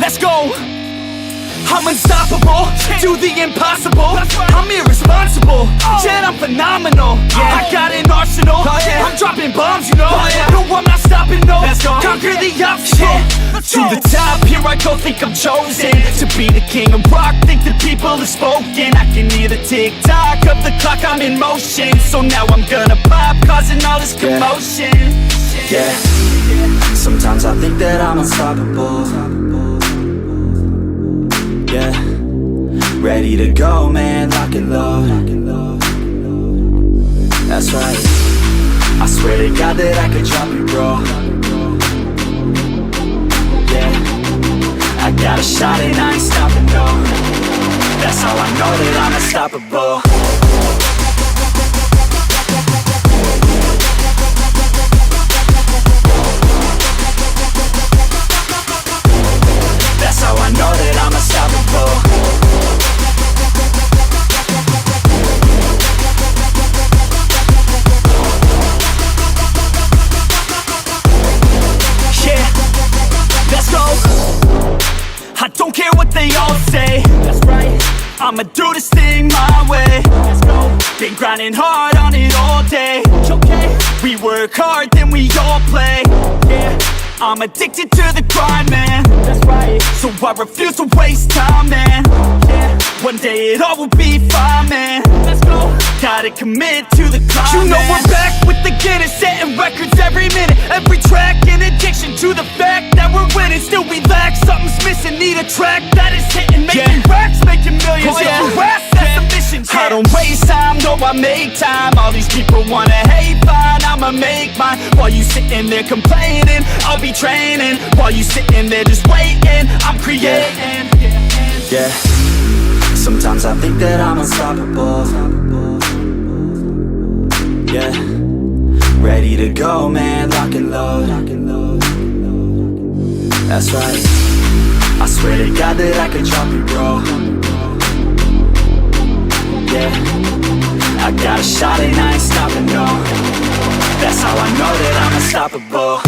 Let's go. I'm unstoppable, do the impossible. I'm irresponsible, yet I'm phenomenal. I got an arsenal, I'm dropping bombs, you know. No, I'm not stopping, no. Conquer the obstacle. To the top, here I go, think I'm chosen to be the king of rock, think the people have spoken. I can hear the tick-tock of the clock, I'm in motion. So now I'm gonna pop, causing all this commotion. Yeah, sometimes I think that I'm unstoppable. Yeah, ready to go, man, lock and load. That's right, I swear to God that I could drop it, bro. Yeah, I got a shot and I ain't stopping, no. That's how I know that I'm unstoppable. That's how I know that I'm unstoppable. Yeah, let's go. I don't care what they all say. That's right, I'ma do this thing my way. Let's go. Been grinding hard on it all day. Okay, we work hard, then we all play. Yeah, I'm addicted to the grind, man. That's right, so I refuse to waste time, man. Yeah, one day it all will be fine, man. Let's go. Gotta commit to the climb, you know, man. We're back with the Guinness, setting records every minute, every track. An addiction to the fact that we're winning. Still we lack, something's missing. Need a track that is hitting, making racks, making millions. Yeah, that's the mission. I don't waste time, no, I make time. All these people wanna hate, fine, I'ma make mine. While you sitting there complaining, I'll be training. While you sitting there just waiting, I'm creating. Yeah, sometimes I think that I'm unstoppable. Yeah, ready to go, man, lock and load. That's right, I swear to God that I could drop it, bro. Yeah, I got a shot and I ain't stopping, no. That's how I know that I'm unstoppable.